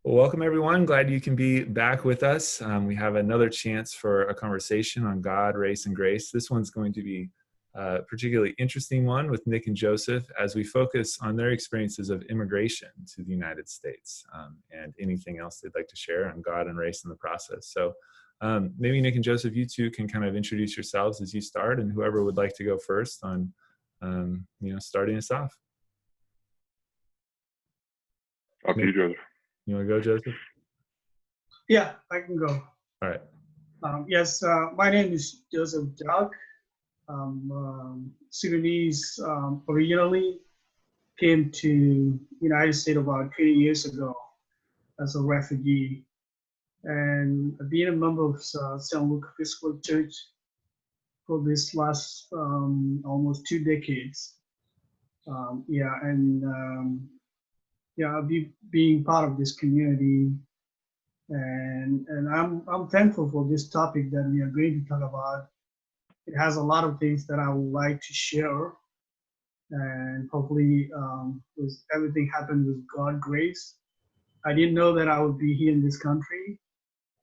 Well, welcome everyone. Glad you can be back with us. We have another chance for a conversation on God, race, and grace. This one's going to be a particularly interesting one with Nick and Joseph as we focus on their experiences of immigration to the United States and anything else they'd like to share on God and race in the process. So maybe Nick and Joseph, you two can kind of introduce yourselves as you start, and whoever would like to go first on starting us off. Up to you, Joseph. You want to go, Joseph? Yeah, I can go. All right. Yes, my name is Joseph Doug. Sudanese originally came to United States about 20 years ago as a refugee, and I've been a member of St. Luke Episcopal Church for this last almost 2 decades. Being part of this community, and I'm thankful for this topic that we are going to talk about. It has a lot of things that I would like to share, and hopefully, with everything happened with God's grace. I didn't know that I would be here in this country,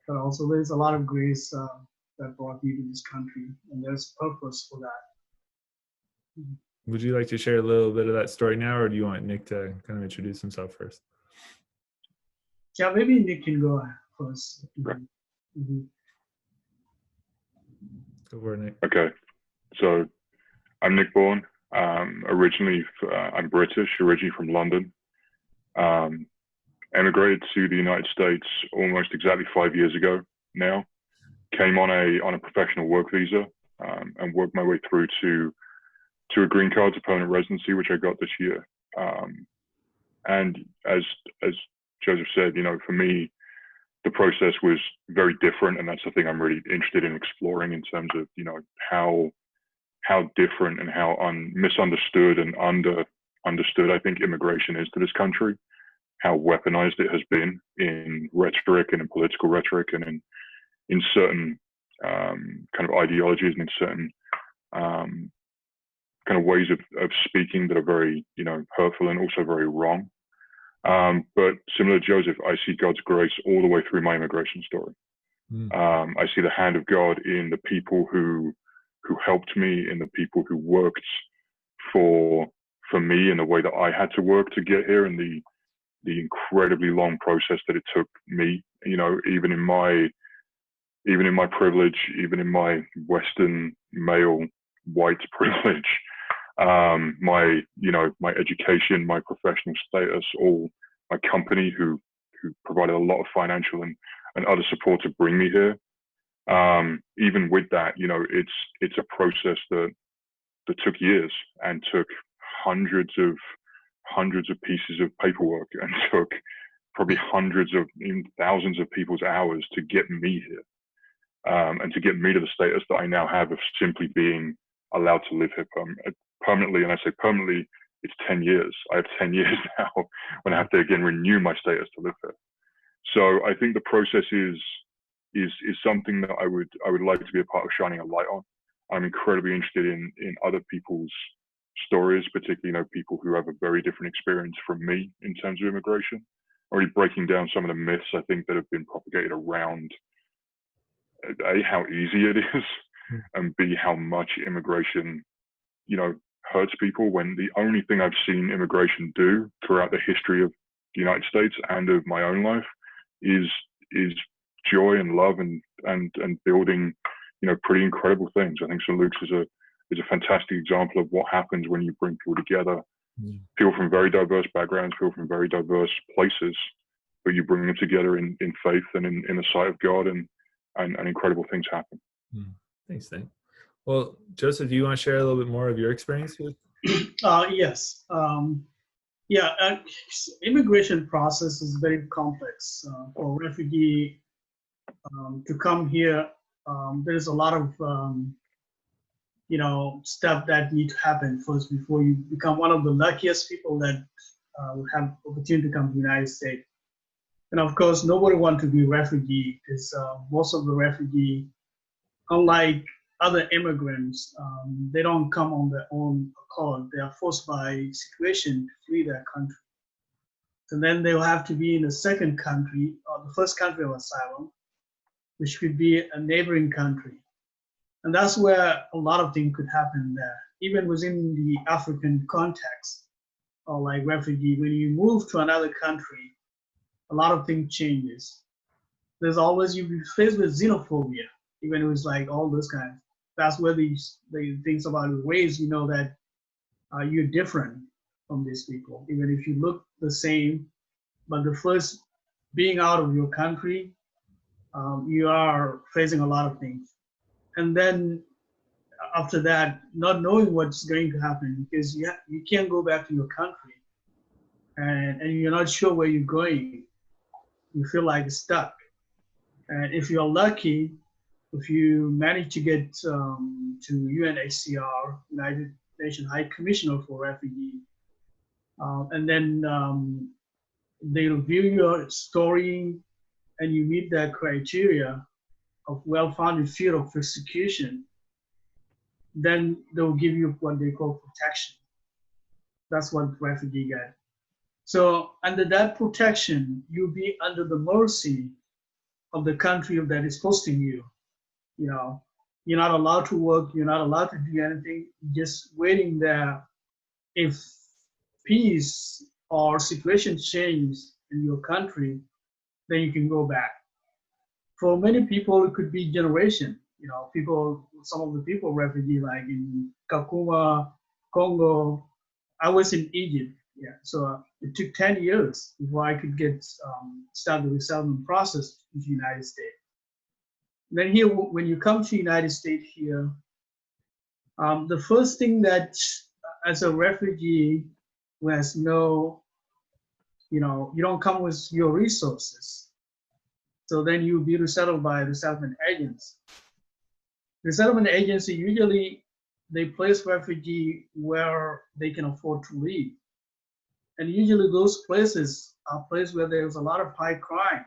but also there's a lot of grace that brought me to this country, and there's purpose for that. Would you like to share a little bit of that story now, or do you want Nick to kind of introduce himself first? Yeah, maybe Nick can go first. Mm-hmm. Go for it, Nick. Okay, so I'm Nick Bourne. Originally, I'm British, originally from London. Emigrated to the United States almost exactly 5 years ago now. Came on a professional work visa and worked my way through to a green card to permanent residency, which I got this year. And as Joseph said, for me, the process was very different, and that's the thing I'm really interested in exploring in terms of, how different and how misunderstood and understood I think immigration is to this country, how weaponized it has been in rhetoric and in political rhetoric and in certain kind of ideologies and in certain kind of ways of speaking that are very, hurtful and also very wrong. But similar to Joseph, I see God's grace all the way through my immigration story. I see the hand of God in the people who helped me, in the people who worked for me in the way that I had to work to get here, and the incredibly long process that it took me, even in my privilege, even in my Western male white privilege, my education, my professional status, all my company who provided a lot of financial and other support to bring me here. Even with that, it's a process that took years and took hundreds of pieces of paperwork and took probably hundreds of even thousands of people's hours to get me here. And to get me to the status that I now have of simply being allowed to live here permanently. And I say permanently, it's 10 years. I have 10 years now when I have to again renew my status to live here. So I think the process is something that I would like to be a part of shining a light on. I'm incredibly interested in other people's stories, particularly people who have a very different experience from me in terms of immigration. Already breaking down some of the myths I think that have been propagated around A, how easy it is, and B, how much immigration, hurts people, when the only thing I've seen immigration do throughout the history of the United States and of my own life is joy and love and building, pretty incredible things. I think St. Luke's is a fantastic example of what happens when you bring people together, people from very diverse backgrounds, people from very diverse places, but you bring them together in faith and in the sight of God, and incredible things happen. Thanks, Nick. Well, Joseph, do you want to share a little bit more of your experience with? Yes. Immigration process is very complex. For a refugee to come here, there's a lot of stuff that need to happen first before you become one of the luckiest people that will have opportunity to come to the United States. And of course, nobody wants to be a refugee, because most of the refugee, unlike other immigrants, they don't come on their own accord. They are forced by situation to flee their country. And then they'll have to be in a second country, or the first country of asylum, which could be a neighboring country. And that's where a lot of things could happen there. Even within the African context, or like refugee, when you move to another country, a lot of things changes. There's always, you be faced with xenophobia, even if it's like all those kinds. That's where the things about race, you know, that you're different from these people, even if you look the same. But the first being out of your country, you are facing a lot of things. And then after that, not knowing what's going to happen, because you can't go back to your country, and you're not sure where you're going. You feel like stuck. And if you're lucky, if you manage to get to UNHCR, United Nations High Commissioner for Refugees, and then they review your story and you meet that criteria of well-founded fear of persecution, then they'll give you what they call protection. That's what refugee get. So under that protection, you'll be under the mercy of the country that is hosting you. You know, you're not allowed to work, you're not allowed to do anything, you're just waiting there. If peace or situation change in your country, then you can go back. For many people, it could be generation. You know, people, some of the people refugee, like in Kakuma, Congo. I was in Egypt, yeah. So it took 10 years before I could get start the resettlement process in the United States. Then here, when you come to the United States here, the first thing that, as a refugee who has no, you know, you don't come with your resources. So then you'll be resettled by resettlement agents. Resettlement agency, usually they place refugee where they can afford to live. And usually those places are places where there's a lot of high crime.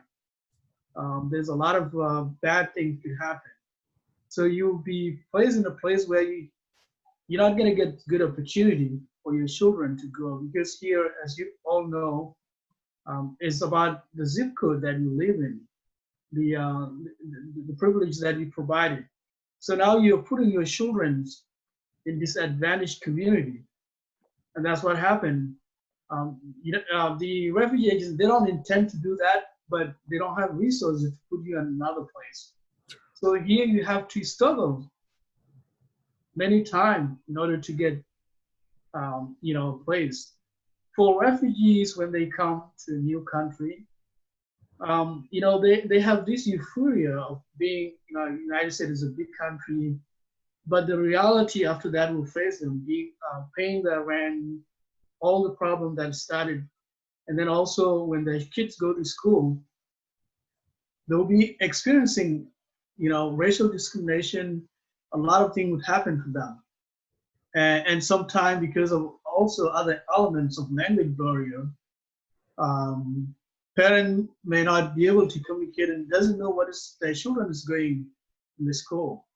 There's a lot of bad things could happen. So you'll be placed in a place where you're not gonna get good opportunity for your children to grow, because here, as you all know, it's about the zip code that you live in, the privilege that you provided. So now you're putting your children in disadvantaged community, and that's what happened. The refugee agents, they don't intend to do that, but they don't have resources to put you in another place. So here you have to struggle many times in order to get, placed. For refugees, when they come to a new country, they have this euphoria of being, United States is a big country, but the reality after that will face them, paying their rent, all the problems that started. And then also when the kids go to school, they'll be experiencing, racial discrimination. A lot of things would happen to them. And sometimes because of also other elements of language barrier, parent may not be able to communicate and doesn't know what their children is going in the school.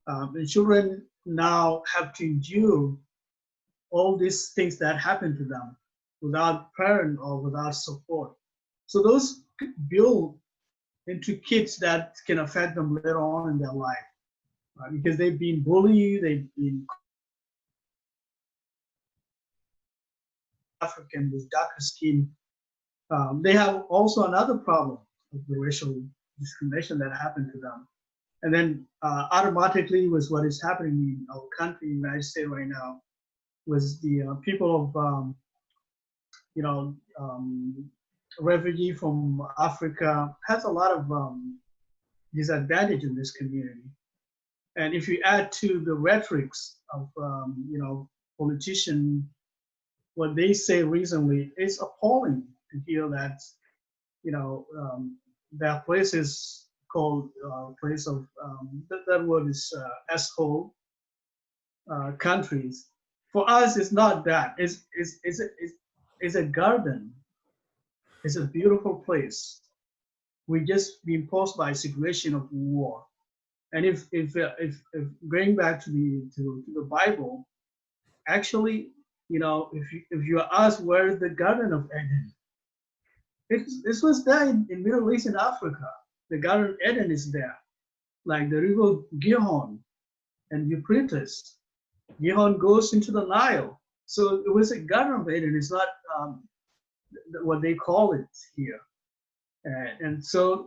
The children now have to endure all these things that happen to them without parent or without support. So those build into kids that can affect them later on in their life, because they've been bullied, they've been African with darker skin. They have also another problem of the racial discrimination that happened to them. And then automatically with what is happening in our country, United States right now, with the people of, refugee from Africa has a lot of disadvantage in this community. And if you add to the rhetorics of, politicians, what they say recently is appalling to hear that, there are places called place of, that word is asshole countries. For us, it's not that. It's a garden. It's a beautiful place. We just been posed by a situation of war. And if going back to the Bible, actually, if you ask where is the Garden of Eden, This was there in Middle East and Africa. The Garden of Eden is there, like the river Gihon and Euphrates. Gihon goes into the Nile. So it was a Garden of Eden. It's not what they call it here. And so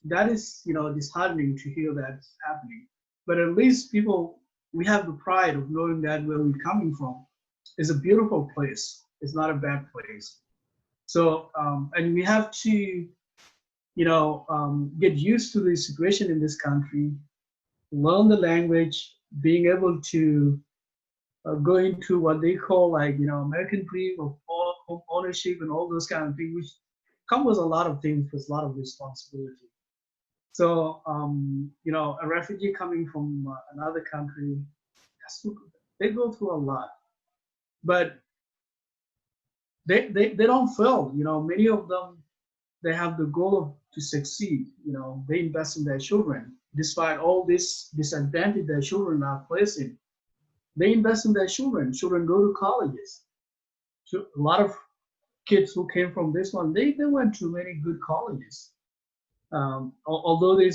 that is, disheartening to hear that's happening. But at least we have the pride of knowing that where we're coming from is a beautiful place. It's not a bad place. So, and we have to, get used to the situation in this country, learn the language, being able to go into what they call American dream of home ownership and all those kind of things, which come with a lot of things, with a lot of responsibility. So, a refugee coming from another country, they go through a lot, but they don't fail. Many of them, they have the goal to succeed. They invest in their children, despite all this disadvantage their children are facing. They invest in their children. Children go to colleges. So a lot of kids who came from this one, they went to many good colleges. Although they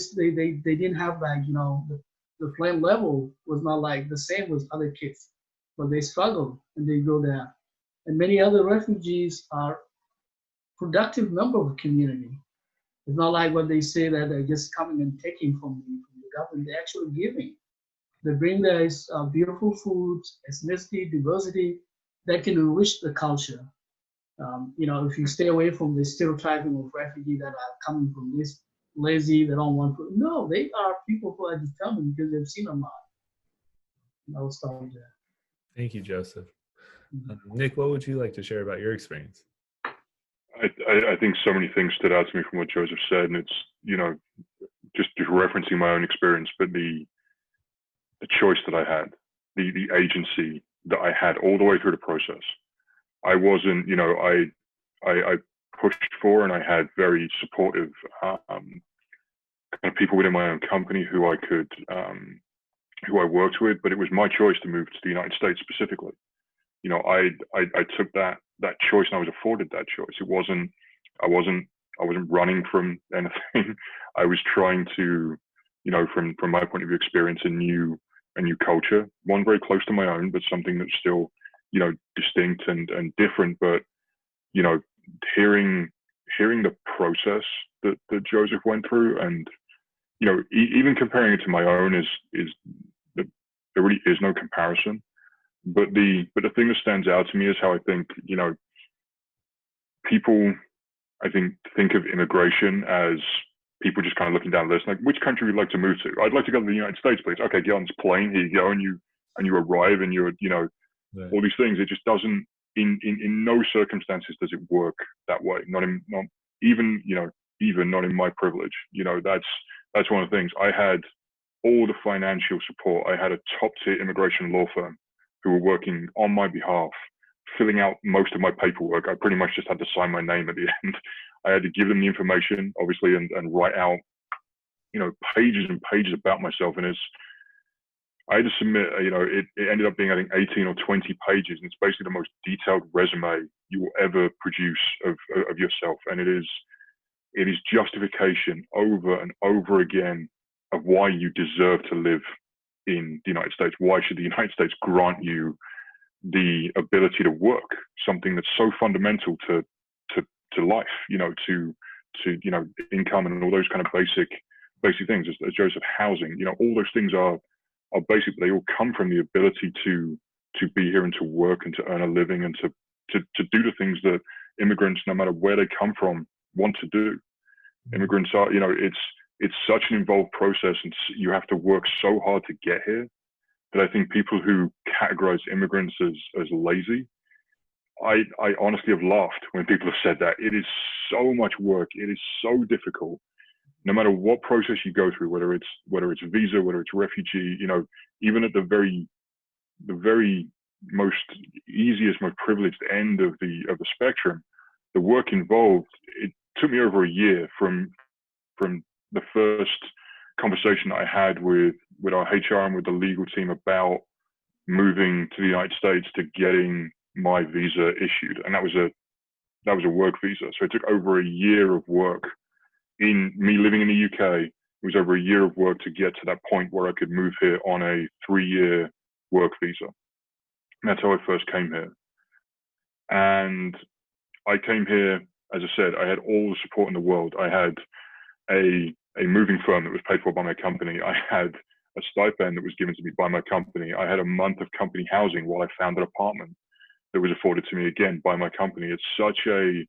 didn't have the flame level was not like the same with other kids, but they struggled and they go there. And many other refugees are productive member of the community. It's not like what they say that they're just coming and taking from the government. They're actually giving. They bring their beautiful foods, ethnicity, diversity that can enrich the culture. If you stay away from the stereotyping of refugees that are coming from this lazy, they don't want food. No, they are people who are determined because they've seen a lot. I'll stop there. Thank you, Joseph. Nick, what would you like to share about your experience? I think so many things stood out to me from what Joseph said, and it's, just referencing my own experience, but the choice that I had, the agency that I had all the way through the process. I wasn't, I pushed for, and I had very supportive kind of people within my own company who I could, who I worked with, but it was my choice to move to the United States specifically. I took that choice, and I was afforded that choice. I wasn't running from anything. I was trying to, from my point of view, experience a new culture, one very close to my own, but something that's still, distinct and different. But, hearing the process that Joseph went through, and, even comparing it to my own is there really is no comparison. But the thing that stands out to me is how I think, people, I think of immigration as people just kind of looking down the list, like, which country would you like to move to? I'd like to go to the United States, please. Okay, get on this plane, here you go, and you arrive, and you're, Right. all these things. It just doesn't, in no circumstances does it work that way. Not even not in my privilege. That's one of the things. I had all the financial support. I had a top tier immigration law firm who were working on my behalf, filling out most of my paperwork. I pretty much just had to sign my name at the end. I had to give them the information, obviously, and write out, pages and pages about myself. And I had to submit, it ended up being, I think, 18 or 20 pages. And it's basically the most detailed resume you will ever produce of yourself. And it is justification over and over again of why you deserve to live in the United States. Why should the United States grant you the ability to work, something that's so fundamental to life, to income and all those kind of basic things, as Joseph, housing, all those things are basically, they all come from the ability to be here and to work and to earn a living and to do the things that immigrants, no matter where they come from, want to do. Immigrants are, it's such an involved process, and you have to work so hard to get here that I think people who categorize immigrants as lazy, I honestly have laughed when people have said that. It is so much work. It is so difficult. No matter what process you go through, whether it's visa, whether it's refugee, even at the very most easiest, most privileged end of the spectrum, the work involved, it took me over a year from the first conversation I had with our HR and with the legal team about moving to the United States to getting my visa issued. And that was that was a work visa. So it took over a year of work. In me living in the UK, it was over a year of work to get to that point where I could move here on a 3-year work visa. And that's how I first came here. And I came here, as I said, I had all the support in the world. I had a moving firm that was paid for by my company. I had a stipend that was given to me by my company. I had a month of company housing while I found an apartment that was afforded to me again by my company. It's such a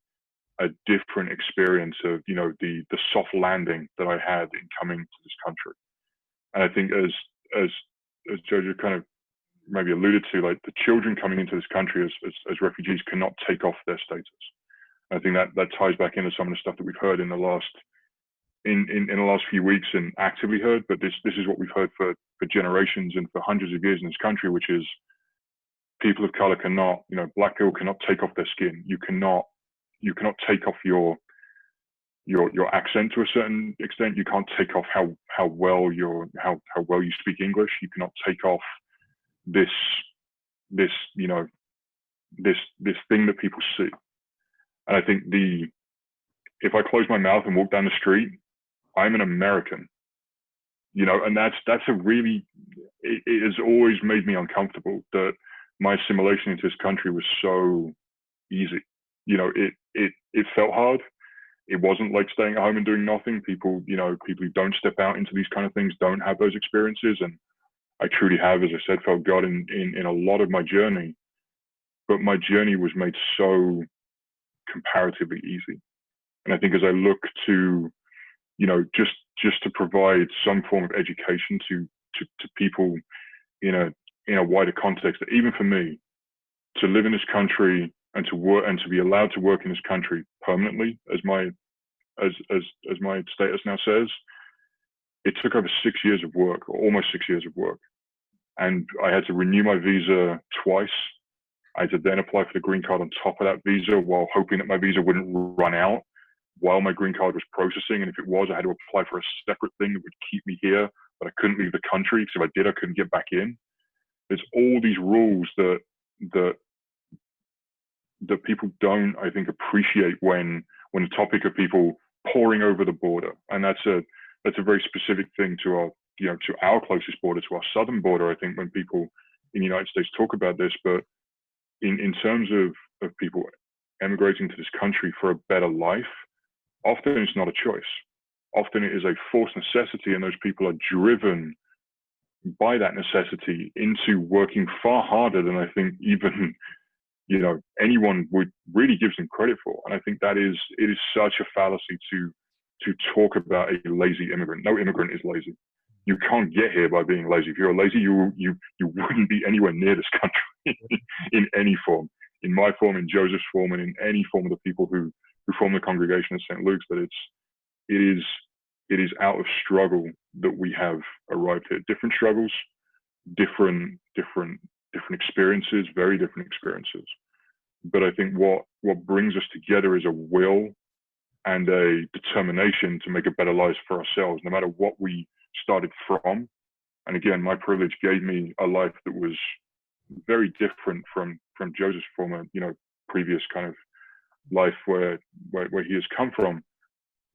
different experience of, you know, the soft landing that I had in coming to this country. And I think as Jojo kind of maybe alluded to, like the children coming into this country as refugees cannot take off their status. I think that ties back into some of the stuff that we've heard in the last few weeks and actively heard, but this is what we've heard for generations and for hundreds of years in this country, which is people of color cannot, you know, black people cannot take off their skin. You cannot take off your accent to a certain extent. You can't take off how well you speak English. You cannot take off this you know, this thing that people see. And I think if I close my mouth and walk down the street, I'm an American, you know, and that's a really, it has always made me uncomfortable that my assimilation into this country was so easy. You know, it felt hard. It wasn't like staying at home and doing nothing. People, you know, people who don't step out into these kind of things don't have those experiences. And I truly have, as I said, felt God in a lot of my journey. But my journey was made so comparatively easy. And I think as I look to, you know, just to provide some form of education to people in a wider context, that even for me to live in this country and to work and to be allowed to work in this country permanently, as my status now says, it took over 6 years of work, or almost 6 years of work. And I had to renew my visa twice. I had to then apply for the green card on top of that visa while hoping that my visa wouldn't run out while my green card was processing. And if it was, I had to apply for a separate thing that would keep me here, but I couldn't leave the country because if I did, I couldn't get back in. There's all these rules that people don't, I think, appreciate when the topic of people pouring over the border. And that's a very specific thing to our, you know, to our closest border, to our southern border. I think when people in the United States talk about this, but in terms of people emigrating to this country for a better life, often it's not a choice. Often it is a forced necessity, and those people are driven by that necessity into working far harder than I think even, you know, anyone would really give them credit for. And I think it is such a fallacy to talk about a lazy immigrant. No immigrant is lazy. You can't get here by being lazy. If you're lazy, you wouldn't be anywhere near this country in any form, in my form, in Joseph's form, and in any form of the people who form the congregation of St. Luke's. That it is out of struggle that we have arrived here. Different struggles, different experiences, very different experiences. But I think what brings us together is a will and a determination to make a better life for ourselves, no matter what we started from. And again, my privilege gave me a life that was very different from Joseph's former, you know, previous kind of life where he has come from.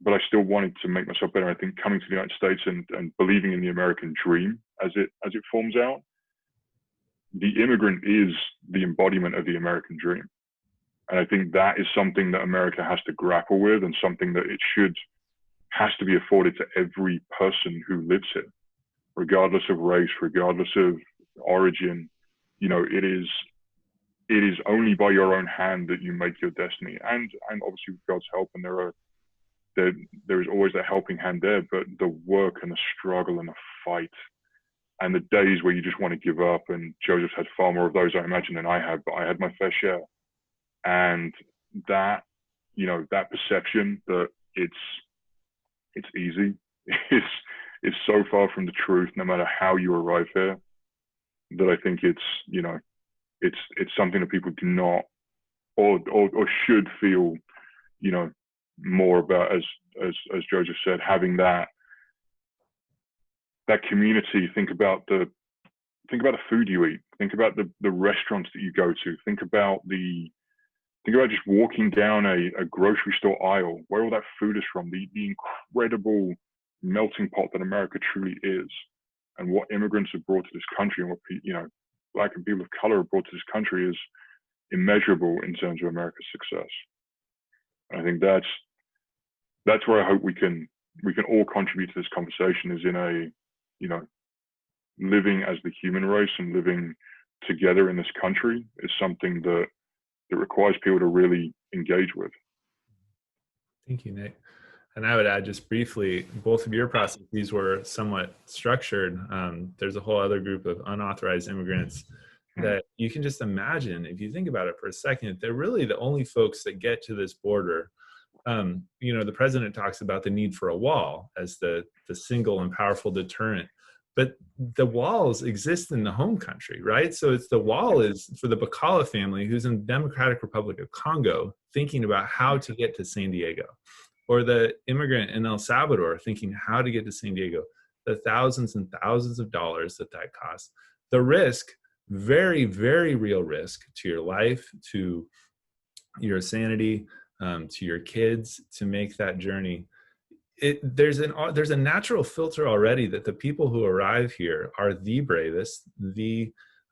But I still wanted to make myself better. I think coming to the United States and believing in the American dream as it forms out, the immigrant is the embodiment of the American dream. And I think that is something that America has to grapple with, and something that has to be afforded to every person who lives here, regardless of race, regardless of origin. You know, it is only by your own hand that you make your destiny, and obviously with God's help. And there is always that helping hand there, but the work and the struggle and the fight and the days where you just want to give up, and Joseph had far more of those, I imagine, than I have, but I had my fair share. And that, you know, that perception that it's easy is so far from the truth, no matter how you arrive here, that I think it's, you know, it's something that people do not or should feel, you know, more about, as Joseph said, having that community. Think about the food you eat. Think about the restaurants that you go to. Think about the think about just walking down a grocery store aisle, where all that food is from, the incredible melting pot that America truly is, and what immigrants have brought to this country, and what Black and people of color have brought to this country is immeasurable in terms of America's success. And I think that's where I hope we can all contribute to this conversation, is in a, living as the human race and living together in this country is something that requires people to really engage with. Thank you, Nick. And I would add just briefly, both of your processes were somewhat structured. There's a whole other group of unauthorized immigrants that you can just imagine, if you think about it for a second, they're really the only folks that get to this border. The president talks about the need for a wall as the single and powerful deterrent. But the walls exist in the home country, right? So it's the wall is for the Bacala family who's in the Democratic Republic of Congo thinking about how to get to San Diego, or the immigrant in El Salvador thinking how to get to San Diego, the thousands and thousands of dollars that costs, the risk, very, very real risk to your life, to your sanity, to your kids, to make that journey. There's a natural filter already that the people who arrive here are the bravest,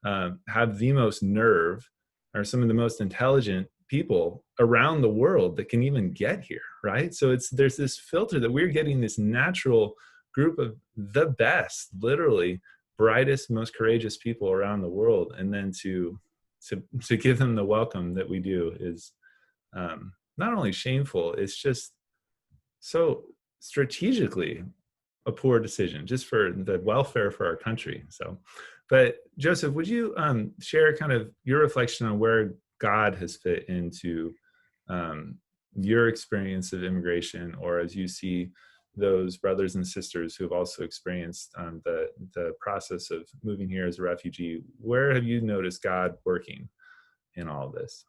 have the most nerve, are some of the most intelligent people around the world that can even get here, right? So there's this filter that we're getting this natural group of the best, literally brightest, most courageous people around the world, and then to give them the welcome that we do is not only shameful, it's just so strategically a poor decision just for the welfare for our country. So, but Joseph, would you share kind of your reflection on where God has fit into your experience of immigration, or as you see those brothers and sisters who have also experienced the process of moving here as a refugee? Where have you noticed God working in all of this?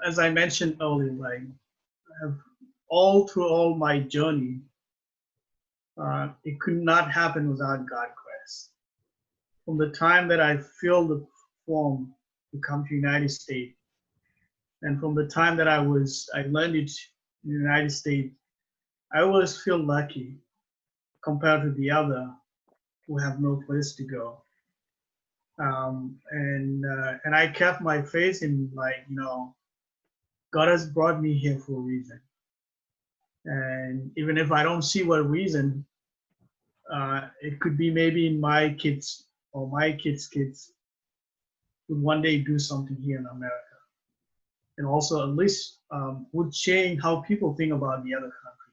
As I mentioned earlier, like all through all my journey, it could not happen without God's grace. From the time that I filled the form to come to the United States, and from the time that I learned it in the United States, I always feel lucky compared to the other who have no place to go. And I kept my faith in, God has brought me here for a reason. And even if I don't see what reason, it could be maybe my kids or my kids' kids would one day do something here in America. And also at least would change how people think about the other country.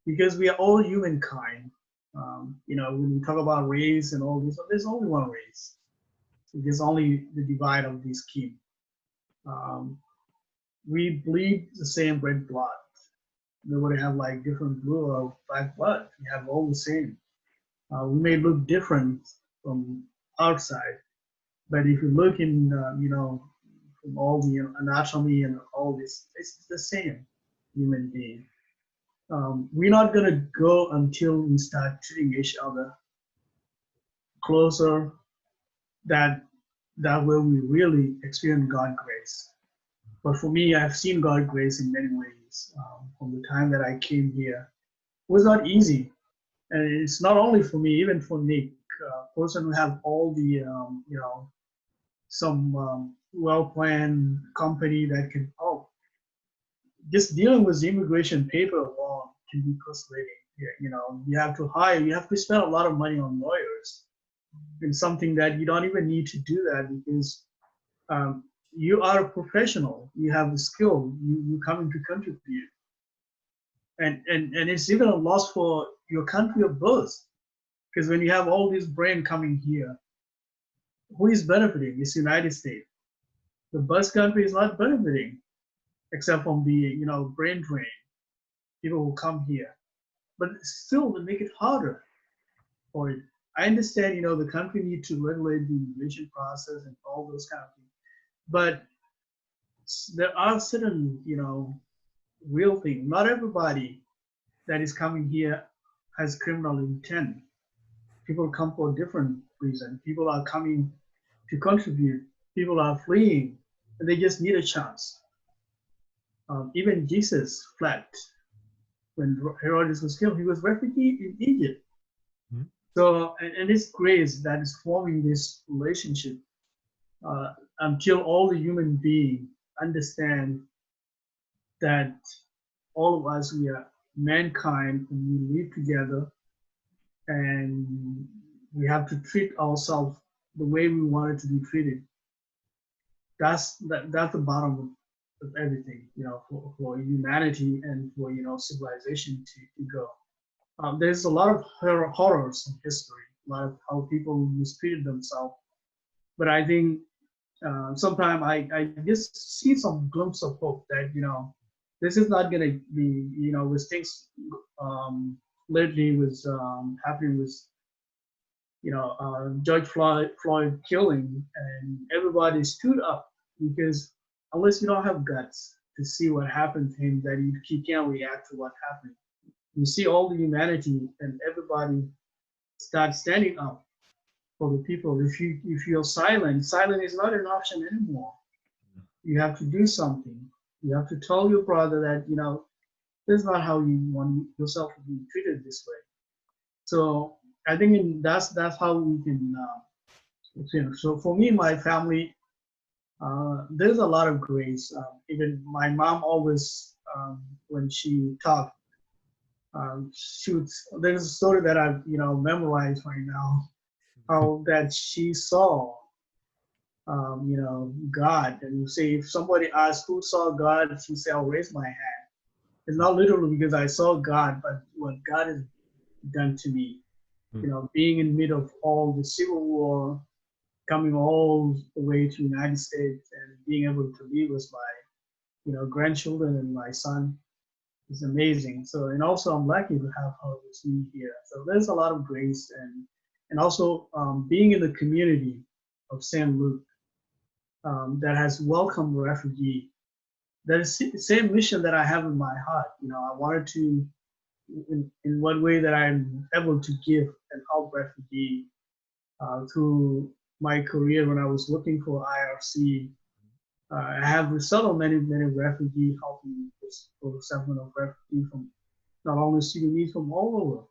Because we are all humankind. When we talk about race and all this, there's only one race. There's only the divide of this king. We bleed the same red blood. Nobody have like different blue or black blood. We have all the same. We may look different from outside, but if you look in, from all the anatomy and all this, it's the same human being. We're not gonna go until we start treating each other closer. That way we really experience God's grace. But for me, I've seen God's grace in many ways. From the time that I came here, it was not easy, and it's not only for me, even for Nick, person who have all the some well-planned company that can help. Just dealing with the immigration paper alone can be frustrating. You have to spend a lot of money on lawyers. And something that you don't even need to do that because you are a professional. You have the skill. You come to contribute, and it's even a loss for your country of birth, because when you have all this brain coming here, who is benefiting? It's the United States. The birth country is not benefiting, except from the brain drain. People will come here, but still they make it harder for it. I understand, the country needs to regulate the immigration process and all those kind of things. But there are certain, real things. Not everybody that is coming here has criminal intent. People come for a different reason. People are coming to contribute. people are fleeing, and they just need a chance. Even Jesus fled when Herod was killed. He was refugee in Egypt. Mhm. So, and it's grace that is forming this relationship until all the human beings understand that all of us, we are mankind and we live together, and we have to treat ourselves the way we wanted to be treated. That's the bottom of everything, for humanity and for civilization to go. There's a lot of horrors in history, a lot of how people mistreated themselves, but I think sometimes I just see some glimpse of hope that this is not going to be with things lately was happening with George Floyd killing, and everybody stood up because unless you don't have guts to see what happened to him, that you can't react to what happened. You see all the humanity and everybody start standing up for the people. If you're silent is not an option anymore. You have to do something. You have to tell your brother that this is not how you want yourself to be treated this way. So I think that's how we can. So for me, my family, there's a lot of grace. Even my mom always, when she talked, there's a story that I've memorized right now. How that she saw, God, and you say if somebody asks who saw God, she say I'll raise my hand. It's not literally because I saw God, but what God has done to me. Being in the middle of all the Civil War, coming all the way to the United States and being able to live with my, grandchildren and my son is amazing. So, and also I'm lucky to have her with me here. So there's a lot of grace and also being in the community of St. Luke that has welcomed refugee. That is the same mission that I have in my heart. I wanted to, in what way that I'm able to give and help refugee through my career when I was looking for IRC. I have resettled many refugees, helping for resettlement of refugees from not only Sudanese, from all over.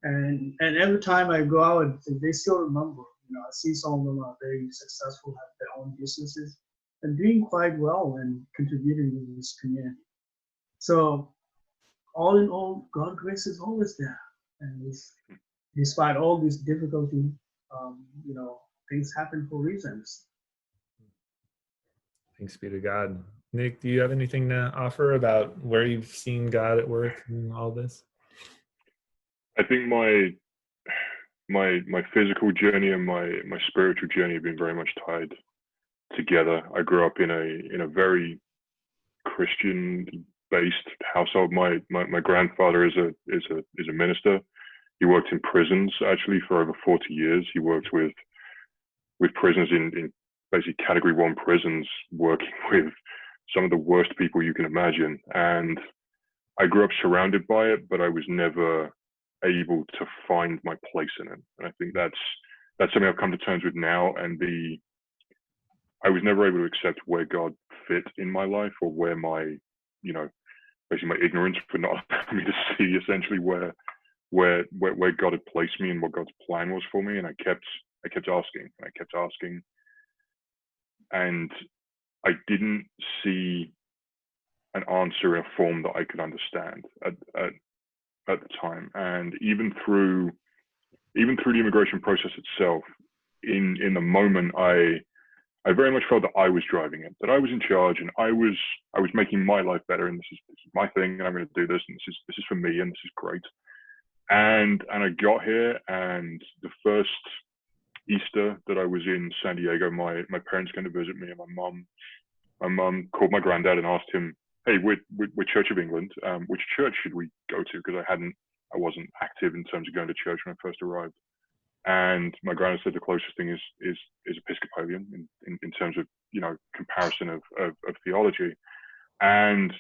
And every time I go out, they still remember. I see some of them are very successful, have their own businesses, and doing quite well and contributing to this community. So all in all, God's grace is always there, and despite all these difficulty, things happen for reasons. Thanks be to God. Nick, do you have anything to offer about where you've seen God at work in all this? I think my physical journey and my spiritual journey have been very much tied together. I grew up in a very Christian based household. My grandfather is a minister. He worked in prisons actually for over 40 years. He worked with prisoners in basically category 1 prisons, working with some of the worst people you can imagine. And I grew up surrounded by it, but I was never able to find my place in it. And I think that's something I've come to terms with now. And I was never able to accept where God fit in my life, or where my, basically my ignorance would not allow me to see essentially where God had placed me and what God's plan was for me. And I kept asking, and I kept asking, and I didn't see an answer in a form that I could understand at the time. And even through the immigration process itself, in the moment, I very much felt that I was driving it, that I was in charge, and I was making my life better, and this is my thing, and I'm going to do this, and this is for me, and this is great. And I got here, and the first Easter that I was in San Diego, my parents came to visit me, and my mum called my granddad and asked him, "Hey, we're Church of England. Which church should we go to?" Because I wasn't active in terms of going to church when I first arrived. And my granddad said the closest thing is Episcopalian in terms of comparison of theology. And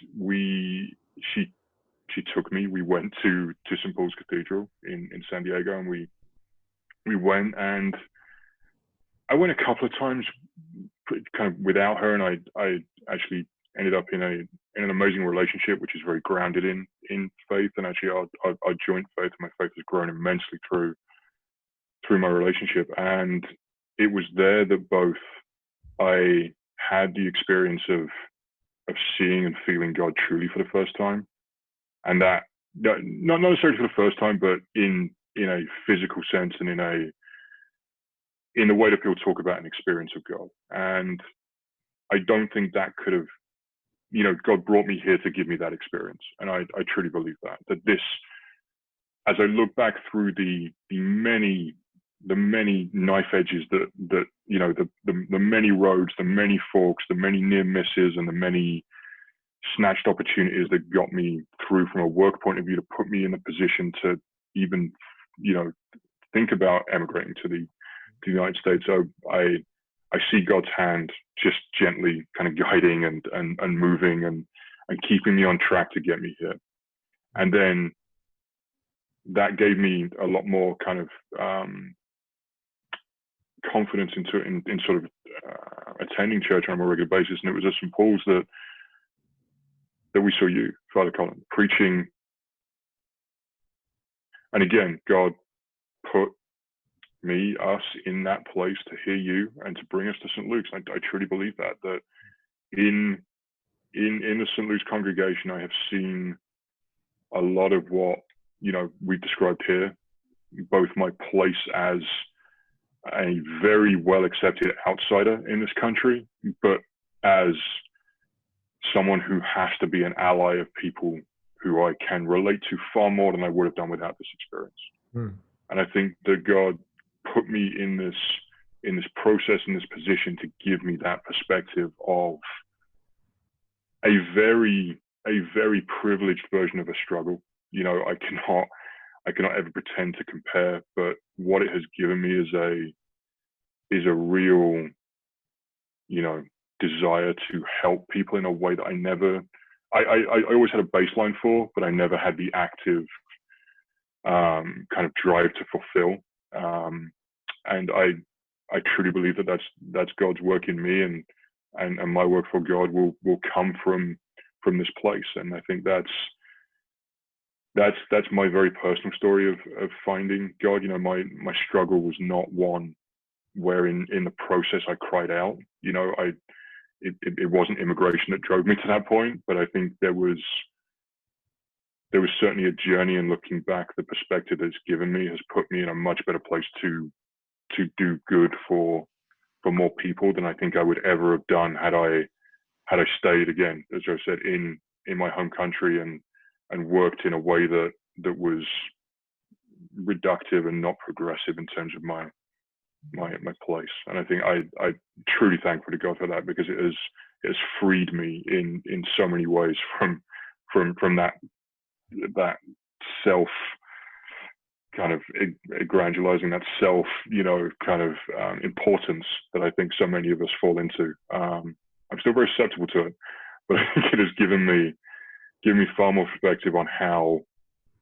she took me. We went to St. Paul's Cathedral in San Diego, and we went, and I went a couple of times kind of without her, and I actually ended up in an amazing relationship, which is very grounded in faith. And actually, our joint faith and my faith has grown immensely through my relationship. And it was there that both I had the experience of seeing and feeling God truly for the first time, and that not necessarily for the first time, but in a physical sense and in the way that people talk about an experience of God. And I don't think that could have, God brought me here to give me that experience. And I truly believe that this, as I look back through the many knife edges that the many roads, the many forks, the many near misses, and the many snatched opportunities that got me through from a work point of view to put me in a position to even, think about emigrating to the United States. So I see God's hand just gently kind of guiding and moving and keeping me on track to get me here. And then that gave me a lot more kind of confidence in sort of attending church on a regular basis. And it was at St. Paul's that we saw you, Father Colin, preaching. And again, God put us in that place to hear you and to bring us to St. Luke's. I truly believe that in the St. Luke's congregation, I have seen a lot of what, we've described here, both my place as a very well accepted outsider in this country, but as someone who has to be an ally of people who I can relate to far more than I would have done without this experience. Mm. And I think that God put me in this process, in this position to give me that perspective of a very privileged version of a struggle. I cannot ever pretend to compare, but what it has given me is a real, desire to help people in a way that I always had a baseline for, but I never had the active kind of drive to fulfill. And I truly believe that that's God's work in me, and my work for God will come from this place. And I think that's my very personal story of finding God. My struggle was not one where in the process I cried out. It wasn't immigration that drove me to that point, but I think there was certainly a journey, and looking back, the perspective that it's given me has put me in a much better place to do good for more people than I think I would ever have done had I stayed, again, as Joe said, in my home country and worked in a way that was reductive and not progressive in terms of my place. And I think I truly thankful to God for that, because it has freed me in so many ways from that self kind of aggrandizing, that self kind of importance that I think so many of us fall into. I'm still very susceptible to it, but I think it has given me far more perspective on how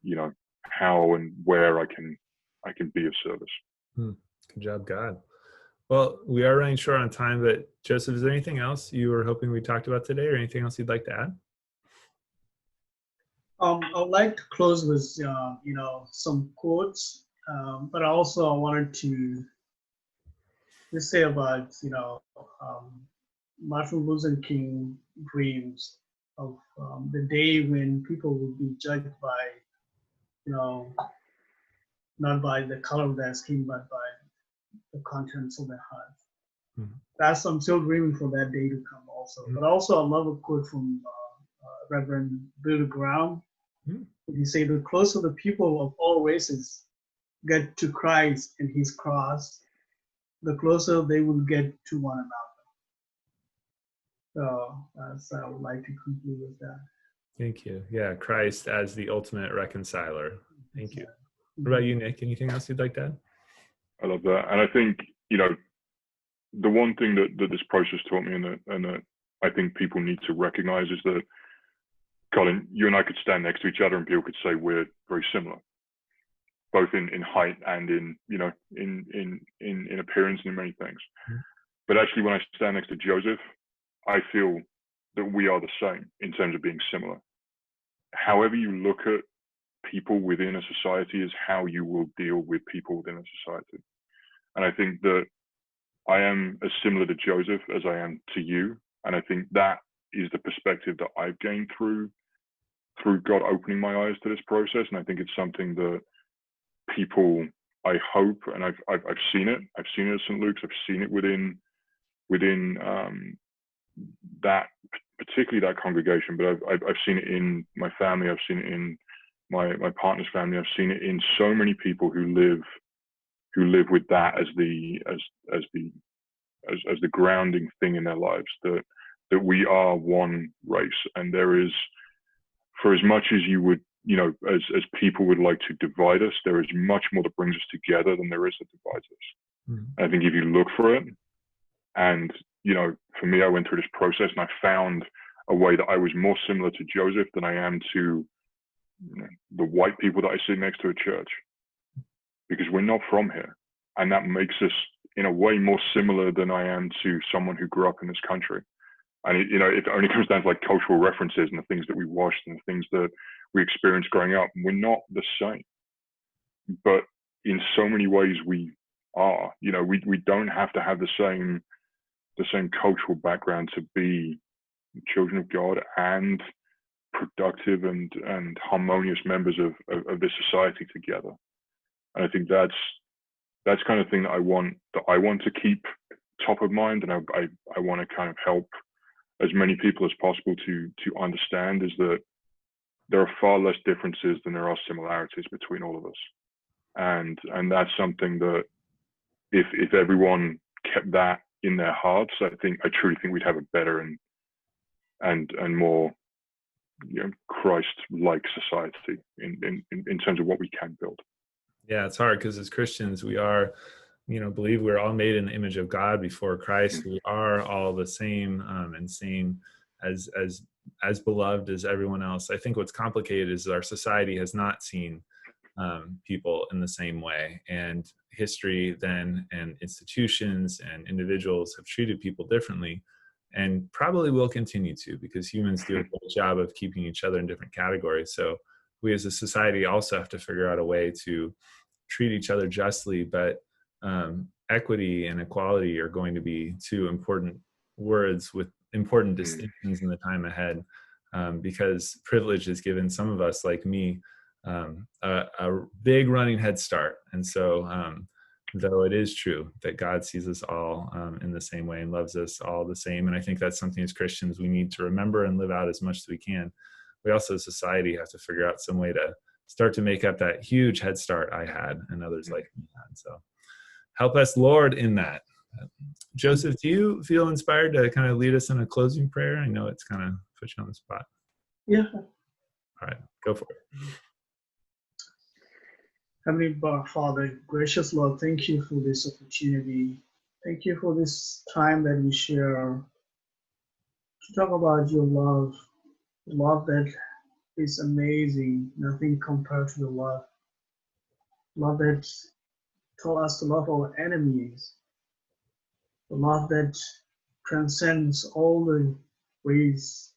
and where I can be of service. Good job, God. Well, we are running short on time, but Joseph, is there anything else you were hoping we talked about today, or anything else you'd like to add? I would like to close with some quotes, but also I wanted to just say about Martin Luther King dreams of the day when people will be judged by not by the color of their skin, but by the contents of their heart. Mm-hmm. I'm still dreaming for that day to come also. Mm-hmm. But also I love a quote from Reverend Billy Graham. Mm-hmm. He said, the closer the people of all races get to Christ and his cross, the closer they will get to one another. So I would like to conclude with that. Thank you. Yeah, Christ as the ultimate reconciler. Thank you. What about you, Nick? Anything else you'd like to add? I love that. And I think, the one thing that this process taught me and that I think people need to recognize is that, Colin, you and I could stand next to each other and people could say we're very similar, both in height and in appearance and in many things. Mm-hmm. But actually, when I stand next to Joseph, I feel that we are the same in terms of being similar. However you look at people within a society is how you will deal with people within a society. And I think that I am as similar to Joseph as I am to you. And I think that is the perspective that I've gained through God opening my eyes to this process. And I think it's something that people, I hope, and I've seen it. I've seen it at St. Luke's. I've seen it within that, particularly that congregation. But I've seen it in my family. I've seen it in my partner's family. I've seen it in so many people who live with that as the grounding thing in their lives, that we are one race. And there is, for as much as you would, as people would like to divide us, there is much more that brings us together than there is that divides us. Mm-hmm. I think if you look for it, and for me, I went through this process and I found a way that I was more similar to Joseph than I am to the white people that I see next to a church, because we're not from here. And that makes us in a way more similar than I am to someone who grew up in this country. And it only comes down to like cultural references and the things that we watched and the things that we experienced growing up. We're not the same, but in so many ways we are. We don't have to have the same cultural background to be children of God and productive and harmonious members of this society together. And I think that's kind of thing that I want to keep top of mind, and I want to kind of help as many people as possible to understand, is that there are far less differences than there are similarities between all of us. And that's something that if everyone kept that in their hearts, I truly think we'd have a better and more Christ-like society in terms of what we can build. Yeah, it's hard because as Christians, we are, believe we're all made in the image of God before Christ. We are all the same and same as beloved as everyone else. I think what's complicated is our society has not seen people in the same way, and history then and institutions and individuals have treated people differently, and probably will continue to, because humans do a good job of keeping each other in different categories. So we as a society also have to figure out a way to treat each other justly, but equity and equality are going to be two important words with important distinctions in the time ahead, because privilege has given some of us, like me, a big running head start. And so though it is true that God sees us all in the same way and loves us all the same, and I think that's something as Christians we need to remember and live out as much as we can, we also as society have to figure out some way to start to make up that huge head start I had and others like me had. So help us, Lord, in that. Joseph, do you feel inspired to kind of lead us in a closing prayer? I know it's kind of put you on the spot. Yeah. All right, go for it. Heavenly Father, gracious Lord, thank you for this opportunity. Thank you for this time that we share to talk about your love that is amazing, nothing compared to the love that told us to love our enemies, the love that transcends all the ways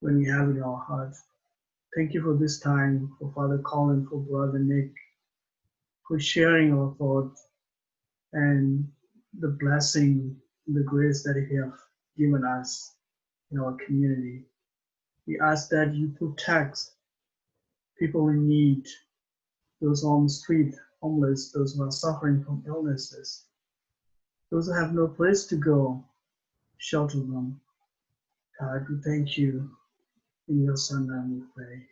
when we have in our heart. Thank you for this time, for Father Colin, for Brother Nick, for sharing our thoughts and the blessing, the grace that you have given us in our community. We ask that you protect people in need, those on the street, homeless, those who are suffering from illnesses, those who have no place to go, shelter them. God, we thank you. In your Son name we pray.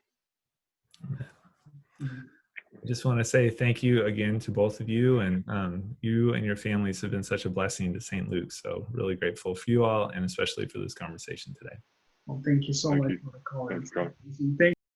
Amen. I just want to say thank you again to both of you, and you and your families have been such a blessing to St. Luke's. So really grateful for you all, and especially for this conversation today. Well, thank you so much for the call. Thank